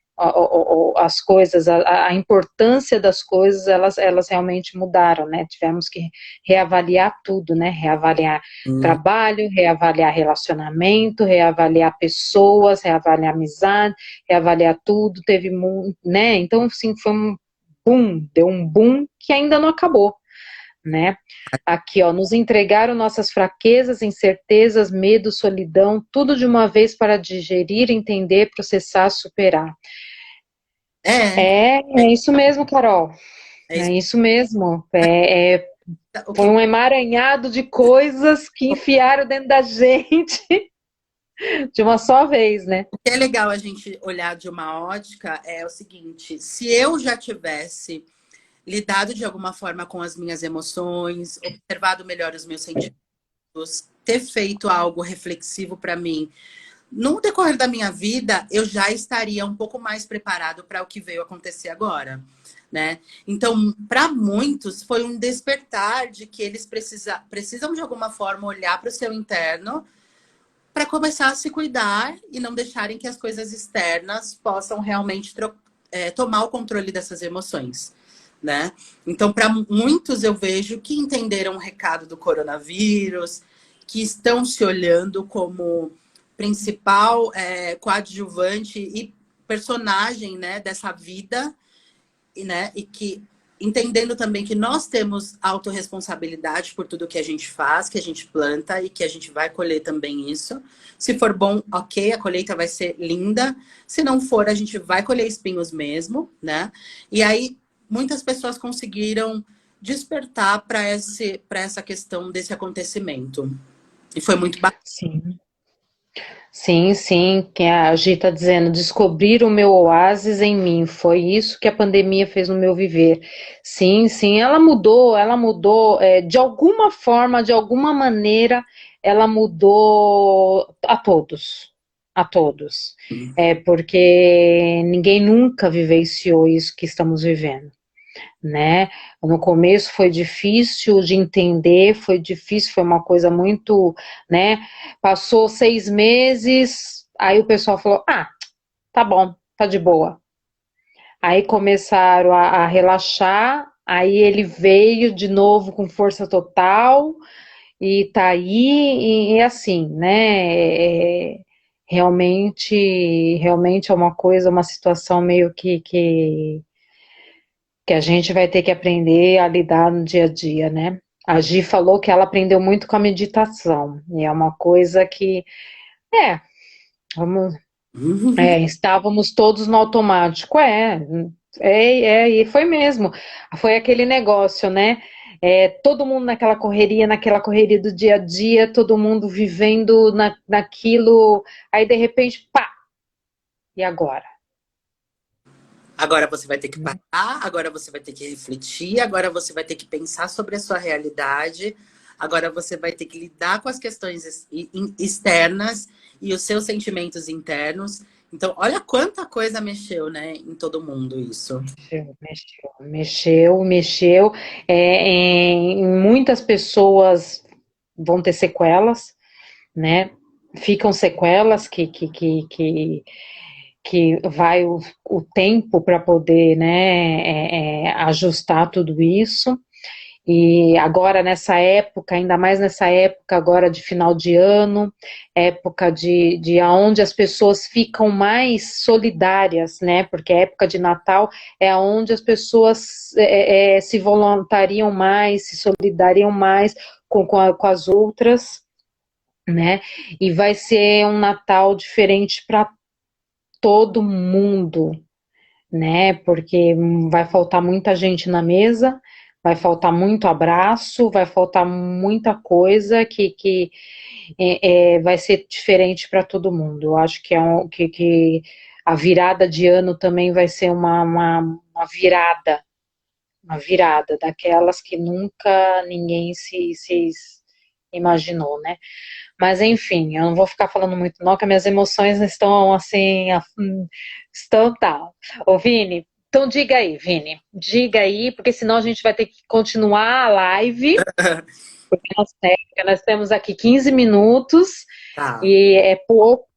S1: as coisas, a importância das coisas, elas realmente mudaram, né, tivemos que reavaliar tudo, né, reavaliar
S2: Hum.
S1: trabalho, reavaliar relacionamento, reavaliar pessoas, reavaliar amizade, reavaliar tudo, teve muito, né, então, assim, foi um boom, deu um boom que ainda não acabou, né? Aqui, ó, nos entregaram nossas fraquezas, incertezas, medo, solidão, tudo de uma vez para digerir, entender, processar, superar.
S2: É,
S1: É isso mesmo, Carol.
S2: é isso.
S1: É isso mesmo.
S2: O
S1: Foi
S2: que
S1: um emaranhado de coisas que enfiaram dentro da gente de uma só vez, né?
S2: é legal a gente olhar de uma ótica é o seguinte: se eu já tivesse lidado de alguma forma com as minhas emoções, observado melhor os meus sentimentos, ter feito algo reflexivo para mim, no decorrer da minha vida, eu já estaria um pouco mais preparado para o que veio acontecer agora, né? Então, para muitos, foi um despertar de que eles precisam de alguma forma olhar para o seu interno para começar a se cuidar e não deixarem que as coisas externas possam realmente tomar o controle dessas emoções. né? Então, para muitos, eu vejo que entenderam o recado do coronavírus, que estão se olhando como principal coadjuvante e personagem, né, dessa vida, né? E que entendendo também que nós temos autorresponsabilidade por tudo que a gente faz, que a gente planta e que a gente vai colher também isso. Se for bom, ok, a colheita vai ser linda. Se não for, a gente vai colher espinhos mesmo, né? E aí, muitas pessoas conseguiram despertar para essa questão desse acontecimento. E foi muito bacana.
S1: Sim. Sim, sim, que a Gi está dizendo, descobrir o meu oásis em mim, foi isso que a pandemia fez no meu viver. Sim, sim, ela mudou, de alguma forma, de alguma maneira, ela mudou a todos. É porque ninguém nunca vivenciou isso que estamos vivendo, né? No começo foi difícil de entender, foi difícil, foi uma coisa muito, né? Passou 6 meses, aí o pessoal falou, ah, tá bom, tá de boa. Aí começaram a relaxar, aí ele veio de novo com força total, e tá aí, e assim, né? Realmente é uma coisa, uma situação meio que a gente vai ter que aprender a lidar no dia a dia, né? A Gi falou que ela aprendeu muito com a meditação, e é uma coisa que, é, vamos, estávamos todos no automático, e foi mesmo, foi aquele negócio, né? Todo mundo naquela correria do dia a dia, todo mundo vivendo naquilo, aí de repente, pá, e agora?
S2: Agora você vai ter que parar, agora você vai ter que refletir, agora você vai ter que pensar sobre a sua realidade, agora você vai ter que lidar com as questões externas e os seus sentimentos internos. Então, olha quanta coisa mexeu, né, em todo mundo isso.
S1: Mexeu. Em muitas pessoas vão ter sequelas, né? Ficam sequelas que vai o tempo para poder, né, ajustar tudo isso. E agora nessa época, ainda mais nessa época agora de final de ano, época de onde as pessoas ficam mais solidárias, né? Porque a época de Natal é onde as pessoas se voluntariam mais, se solidariam mais com as outras, né? E vai ser um Natal diferente para todo mundo, né? Porque vai faltar muita gente na mesa, vai faltar muito abraço, vai faltar muita coisa que vai ser diferente para todo mundo. Eu acho que a virada de ano também vai ser uma virada daquelas que nunca ninguém se imaginou, né? Mas enfim, eu não vou ficar falando muito não, que minhas emoções estão assim, estão tal. Ô Vini, então diga aí, porque senão a gente vai ter que continuar a live, porque nós temos aqui 15 minutos
S2: Tá.
S1: e é pouco,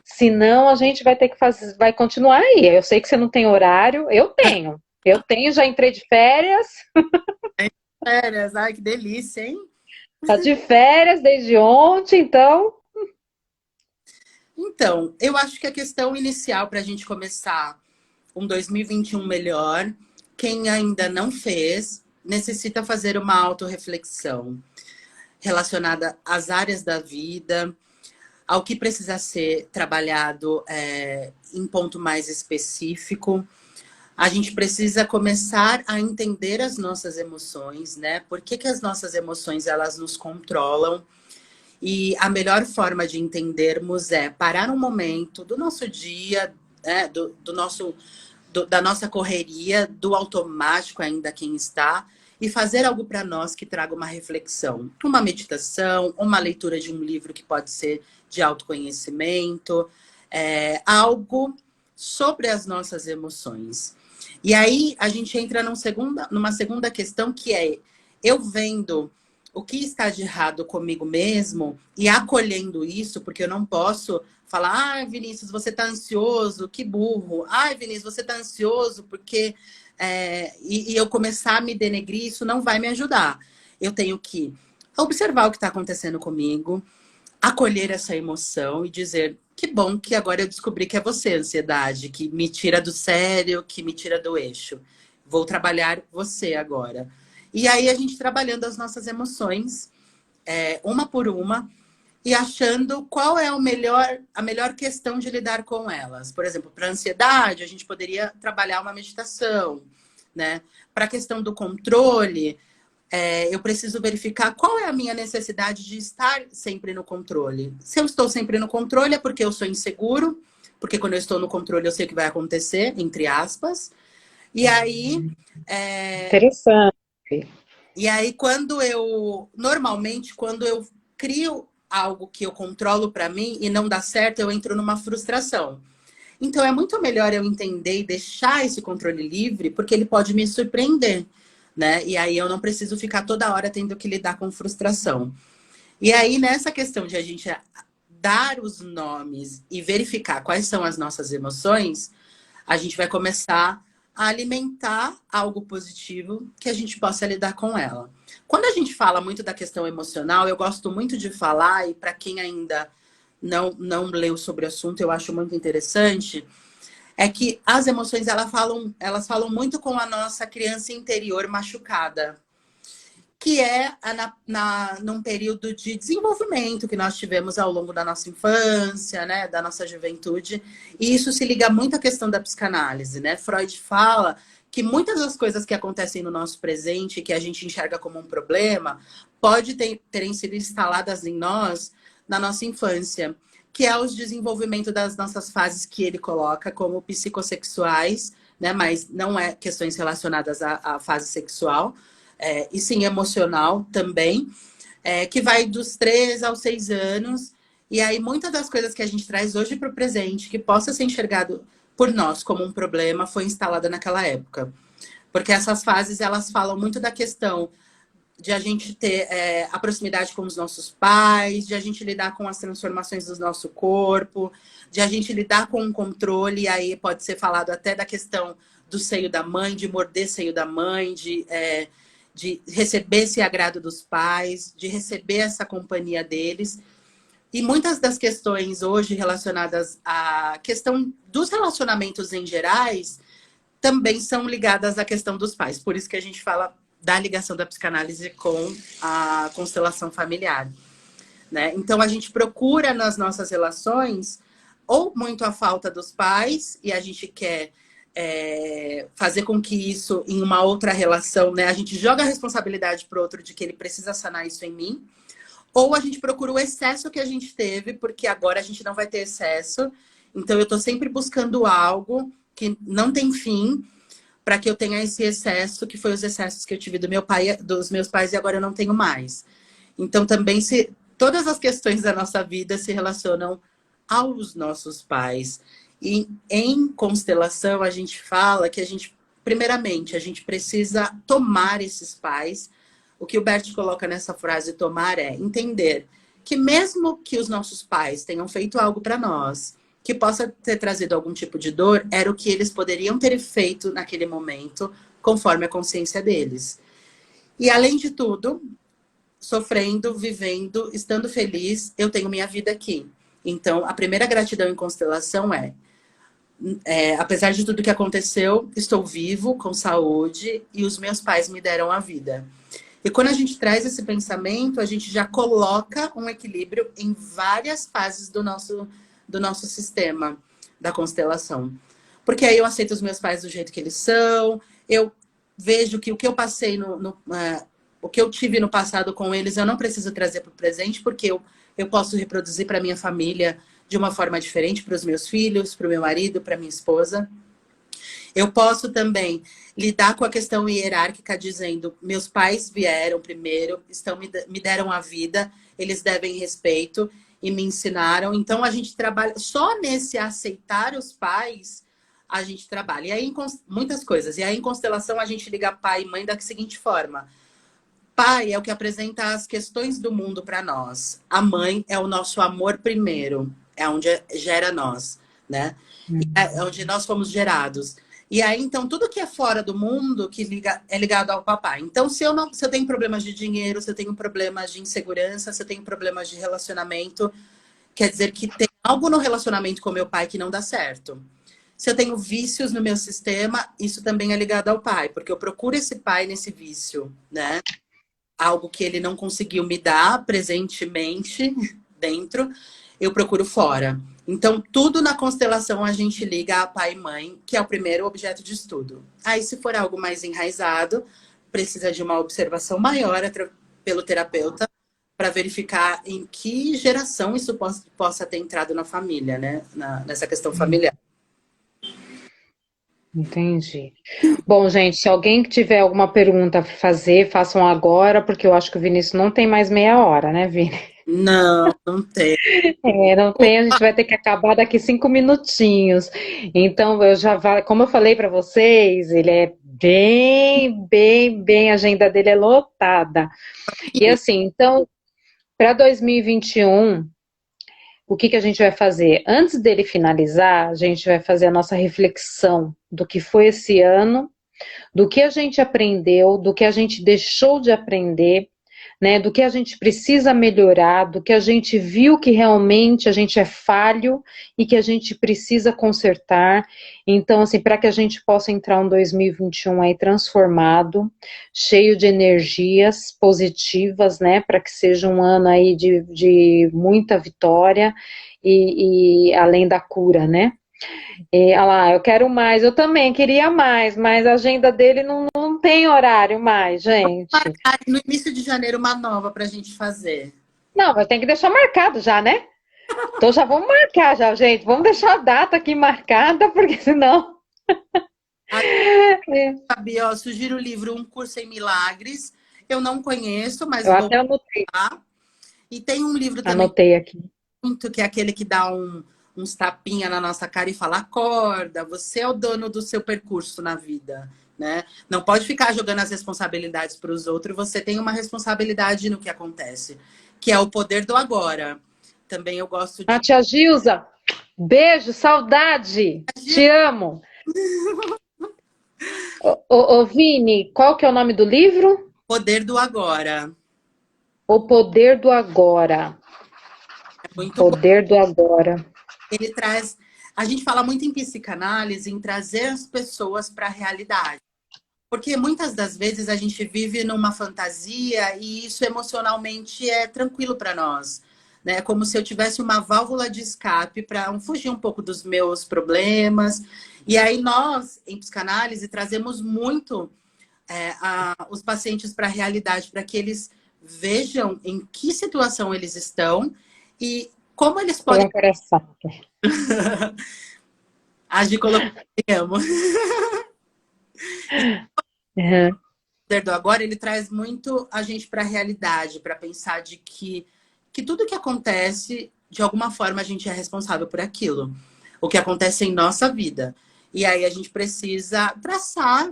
S1: senão a gente vai ter que fazer, vai continuar aí. Eu sei que você não tem horário, eu tenho, já entrei de férias,
S2: Férias, ai, que delícia, hein?
S1: tá de férias desde ontem, então,
S2: Então, eu acho que a questão inicial para a gente começar um 2021 melhor, quem ainda não fez, necessita fazer uma autorreflexão relacionada às áreas da vida, ao que precisa ser trabalhado em ponto mais específico. A gente precisa começar a entender as nossas emoções, né? Por que as nossas emoções elas nos controlam? E a melhor forma de entendermos é parar um momento do nosso dia, né? Da nossa correria, do automático ainda quem está, e fazer algo para nós que traga uma reflexão. Uma meditação, uma leitura de um livro que pode ser de autoconhecimento, algo sobre as nossas emoções. E aí a gente entra numa segunda questão que é eu vendo o que está de errado comigo mesmo e acolhendo isso, porque eu não posso falar, Vinícius, você está ansioso, que burro. Vinícius, você está ansioso porque... e eu começar a me denegrir, isso não vai me ajudar. Eu tenho que observar o que está acontecendo comigo, acolher essa emoção e dizer, que bom que agora eu descobri que é você, ansiedade, que me tira do sério, que me tira do eixo. Vou trabalhar você agora. E aí a gente trabalhando as nossas emoções, uma por uma, e achando qual é a melhor questão de lidar com elas. Por exemplo, para a ansiedade, a gente poderia trabalhar uma meditação, né? Para a questão do controle, eu preciso verificar qual é a minha necessidade de estar sempre no controle. Se eu estou sempre no controle é porque eu sou inseguro, porque quando eu estou no controle eu sei o que vai acontecer, entre aspas. E aí,
S1: Interessante.
S2: normalmente, quando eu crio algo que eu controlo para mim e não dá certo, eu entro numa frustração. Então é muito melhor eu entender e deixar esse controle livre, porque ele pode me surpreender, né? E aí eu não preciso ficar toda hora tendo que lidar com frustração. E aí, nessa questão de a gente dar os nomes e verificar quais são as nossas emoções, a gente vai começar a alimentar algo positivo que a gente possa lidar com ela. Quando a gente fala muito da questão emocional, eu gosto muito de falar, e para quem ainda não leu sobre o assunto, eu acho muito interessante, é que as emoções elas falam muito com a nossa criança interior machucada, que é num período de desenvolvimento que nós tivemos ao longo da nossa infância, né, da nossa juventude, e isso se liga muito à questão da psicanálise, né? Freud fala que muitas das coisas que acontecem no nosso presente, que a gente enxerga como um problema, terem sido instaladas em nós na nossa infância, que é o desenvolvimento das nossas fases que ele coloca como psicossexuais, né? Mas não é questões relacionadas à fase sexual, e sim emocional também, que vai dos 3 aos 6 anos. E aí, muitas das coisas que a gente traz hoje para o presente, que possa ser enxergado por nós como um problema, foi instalada naquela época. Porque essas fases, elas falam muito da questão de a gente ter a proximidade com os nossos pais, de a gente lidar com as transformações do nosso corpo, de a gente lidar com o controle, e aí pode ser falado até da questão do seio da mãe, de morder seio da mãe, de receber esse agrado dos pais, de receber essa companhia deles. E muitas das questões hoje relacionadas à questão dos relacionamentos em gerais também são ligadas à questão dos pais. Por isso que a gente fala da ligação da psicanálise com a constelação familiar, né? Então a gente procura nas nossas relações ou muito a falta dos pais e a gente quer fazer com que isso em uma outra relação, né? A gente joga a responsabilidade para o outro de que ele precisa sanar isso em mim, ou a gente procura o excesso que a gente teve, porque agora a gente não vai ter excesso. Então eu estou sempre buscando algo que não tem fim para que eu tenha esse excesso, que foi os excessos que eu tive dos meus pais e agora eu não tenho mais. Então também todas as questões da nossa vida se relacionam aos nossos pais. E em constelação a gente fala que primeiramente, a gente precisa tomar esses pais. O que o Bert coloca nessa frase tomar é entender que mesmo que os nossos pais tenham feito algo para nós, que possa ter trazido algum tipo de dor, era o que eles poderiam ter feito naquele momento, conforme a consciência deles. E além de tudo, sofrendo, vivendo, estando feliz, eu tenho minha vida aqui. Então, a primeira gratidão em constelação apesar de tudo que aconteceu, estou vivo, com saúde, e os meus pais me deram a vida. E quando a gente traz esse pensamento, a gente já coloca um equilíbrio em várias fases do nosso sistema da constelação. Porque aí eu aceito os meus pais do jeito que eles são, eu vejo que o que eu passei o que eu tive no passado com eles, eu não preciso trazer para o presente, porque eu posso reproduzir para minha família de uma forma diferente, para os meus filhos, para o meu marido, para minha esposa. Eu posso também lidar com a questão hierárquica, dizendo, meus pais vieram primeiro, me deram a vida, eles devem respeito e me ensinaram. Então, a gente trabalha, só nesse aceitar os pais, a gente trabalha. E aí, muitas coisas. E aí, em constelação, a gente liga pai e mãe da seguinte forma. Pai é o que apresenta as questões do mundo para nós. A mãe é o nosso amor primeiro, é onde gera nós, né? E é onde nós fomos gerados. E aí, então, tudo que é fora do mundo que é ligado ao papai. Então, se eu tenho problemas de dinheiro, se eu tenho problemas de insegurança, se eu tenho problemas de relacionamento, quer dizer que tem algo no relacionamento com meu pai que não dá certo. Se eu tenho vícios no meu sistema, isso também é ligado ao pai, porque eu procuro esse pai nesse vício, né? Algo que ele não conseguiu me dar presentemente dentro, eu procuro fora. Então, tudo na constelação a gente liga a pai e mãe, que é o primeiro objeto de estudo. Aí, se for algo mais enraizado, precisa de uma observação maior pelo terapeuta para verificar em que geração isso possa ter entrado na família, né? Nessa questão familiar.
S1: Entendi. Bom, gente, se alguém tiver alguma pergunta para fazer, façam agora, porque eu acho que o Vinícius não tem mais meia hora, né, Vini?
S2: Não, não tem.
S1: Não tem, a gente vai ter que acabar daqui 5 minutinhos. Então, como eu falei para vocês, ele é bem, a agenda dele é lotada. E assim, então, para 2021, o que a gente vai fazer? Antes dele finalizar, a gente vai fazer a nossa reflexão do que foi esse ano, do que a gente aprendeu, do que a gente deixou de aprender, né, do que a gente precisa melhorar, do que a gente viu que realmente a gente é falho e que a gente precisa consertar. Então, assim, para que a gente possa entrar um 2021 aí transformado, cheio de energias positivas, né, para que seja um ano aí de muita vitória e além da cura, né? E, olha lá, eu quero mais, eu também queria mais, mas a agenda dele não tem horário mais, gente.
S2: No início de janeiro, uma nova para a gente fazer.
S1: Não, mas tem que deixar marcado já, né? Então já vamos marcar já, gente. Vamos deixar a data aqui marcada, porque senão.
S2: Fabi, ó, sugiro o livro Um Curso em Milagres. Eu não conheço, mas
S1: Eu
S2: vou
S1: até anotei.
S2: lá. E tem um livro também
S1: Anotei aqui.
S2: muito, que é aquele que dá uns tapinha na nossa cara e fala: acorda, você é o dono do seu percurso na vida, né? Não pode ficar jogando as responsabilidades para os outros, você tem uma responsabilidade no que acontece, que é o poder do agora. Também eu gosto
S1: A
S2: de.
S1: tia Gilza, beijo, saudade. Te amo. Ô, Vini, qual que é o nome do livro?
S2: Poder do agora.
S1: O Poder do Agora.
S2: É muito bom.
S1: Poder do Agora.
S2: Ele traz. A gente fala muito em psicanálise, em trazer as pessoas para a realidade. Porque muitas das vezes a gente vive numa fantasia e isso emocionalmente é tranquilo para nós. Né? Como se eu tivesse uma válvula de escape para fugir um pouco dos meus problemas. E aí nós, em psicanálise, trazemos muito os pacientes para a realidade, para que eles vejam em que situação eles estão e como eles podem agir colocando.
S1: Uhum.
S2: O poder do agora, ele traz muito a gente para a realidade, para pensar de que tudo que acontece, de alguma forma, a gente é responsável por aquilo. O que acontece em nossa vida. E aí a gente precisa traçar,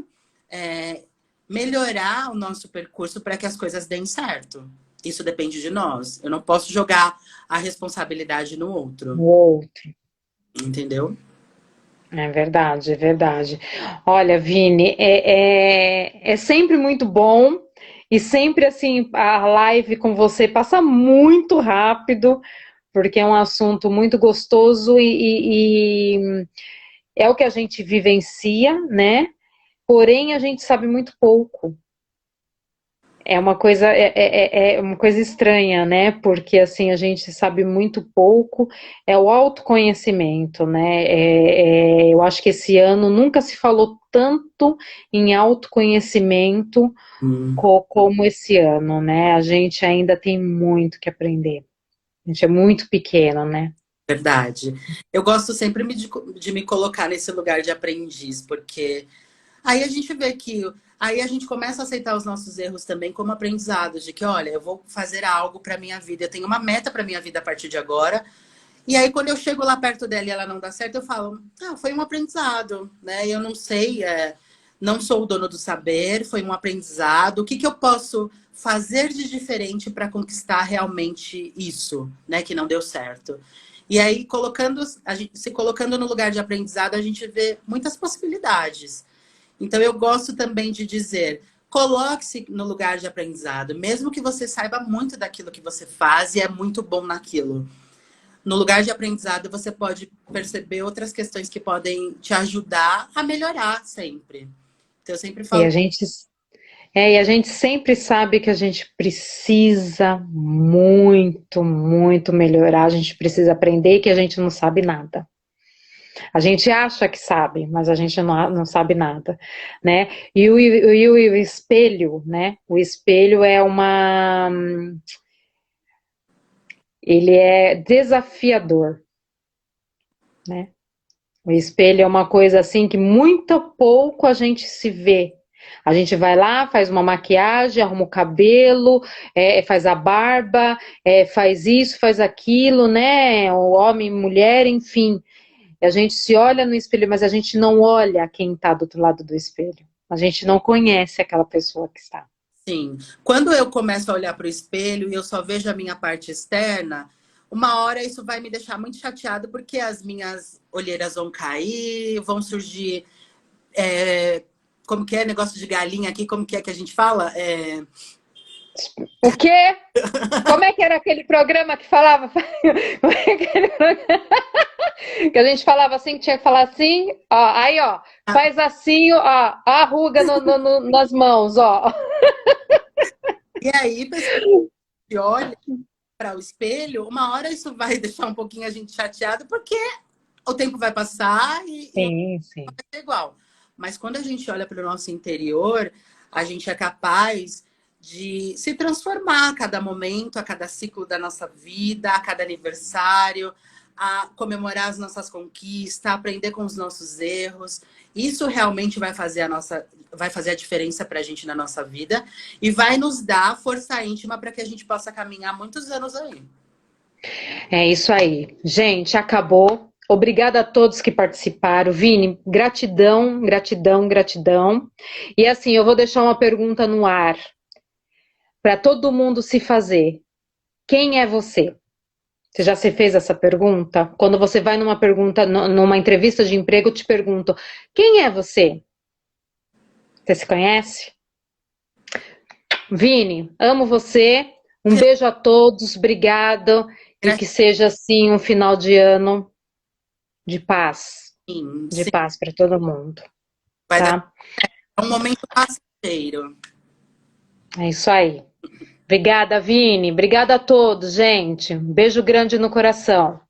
S2: melhorar o nosso percurso para que as coisas deem certo. Isso depende de nós. Eu não posso jogar a responsabilidade no outro.
S1: O outro.
S2: Entendeu?
S1: É verdade, é verdade. Olha, Vini, é sempre muito bom e sempre assim, a live com você passa muito rápido, porque é um assunto muito gostoso e é o que a gente vivencia, né? Porém, a gente sabe muito pouco. É uma coisa estranha, né? Porque assim a gente sabe muito pouco, é o autoconhecimento, né? Eu acho que esse ano nunca se falou tanto em autoconhecimento como esse ano, né? A gente ainda tem muito que aprender. A gente é muito pequeno, né?
S2: Verdade. Eu gosto sempre de me colocar nesse lugar de aprendiz, porque aí a gente vê que. Aí a gente começa a aceitar os nossos erros também como aprendizados, de que, olha, eu vou fazer algo para minha vida, eu tenho uma meta para minha vida a partir de agora. E aí, quando eu chego lá perto dela e ela não dá certo, eu falo, foi um aprendizado, né? Eu não sei, não sou o dono do saber, foi um aprendizado. O que, que eu posso fazer de diferente para conquistar realmente isso, né, que não deu certo? E aí, se colocando no lugar de aprendizado, a gente vê muitas possibilidades. Então, eu gosto também de dizer, coloque-se no lugar de aprendizado, mesmo que você saiba muito daquilo que você faz e é muito bom naquilo. No lugar de aprendizado, você pode perceber outras questões que podem te ajudar a melhorar sempre. Então, eu sempre
S1: E
S2: falo.
S1: a gente sempre sabe que a gente precisa muito, muito melhorar, a gente precisa aprender que a gente não sabe nada. A gente acha que sabe, mas a gente não sabe nada, né? E o espelho, né? O espelho ele é desafiador, né? O espelho é uma coisa assim que muito pouco a gente se vê. A gente vai lá, faz uma maquiagem, arruma o cabelo, faz a barba, faz isso, faz aquilo, né? O homem, mulher, enfim. A gente se olha no espelho, mas a gente não olha quem está do outro lado do espelho. A gente não conhece aquela pessoa que está.
S2: Sim. Quando eu começo a olhar para o espelho e eu só vejo a minha parte externa, uma hora isso vai me deixar muito chateado porque as minhas olheiras vão cair, vão surgir. Como que é negócio de galinha aqui? Como que é que a gente fala?
S1: O quê? Como é que era aquele programa que falava? Como é aquele programa? Que a gente falava assim, que tinha que falar assim, ó, aí, ó, faz assim, ó, a ruga nas mãos, ó.
S2: E aí, pessoal, que olha para o espelho, uma hora isso vai deixar um pouquinho a gente chateado, porque o tempo vai passar e
S1: Sim, sim.
S2: é igual. Mas quando a gente olha para o nosso interior, a gente é capaz de se transformar a cada momento, a cada ciclo da nossa vida, a cada aniversário, a comemorar as nossas conquistas, aprender com os nossos erros. Isso realmente vai fazer a diferença para a gente na nossa vida e vai nos dar força íntima para que a gente possa caminhar muitos anos aí.
S1: É isso aí. Gente, acabou. Obrigada a todos que participaram. Vini, gratidão, gratidão, gratidão. E assim, eu vou deixar uma pergunta no ar para todo mundo se fazer. Quem é você? Você já se fez essa pergunta? Quando você vai numa entrevista de emprego, eu te pergunto: quem é você? Você se conhece? Vini, amo você. Um beijo a todos, obrigado. E que seja assim um final de ano de paz.
S2: Sim,
S1: De
S2: sim,
S1: paz para todo mundo,
S2: vai dar
S1: tá?
S2: um momento passageiro.
S1: É isso aí. Obrigada, Vini. Obrigada a todos, gente. Um beijo grande no coração.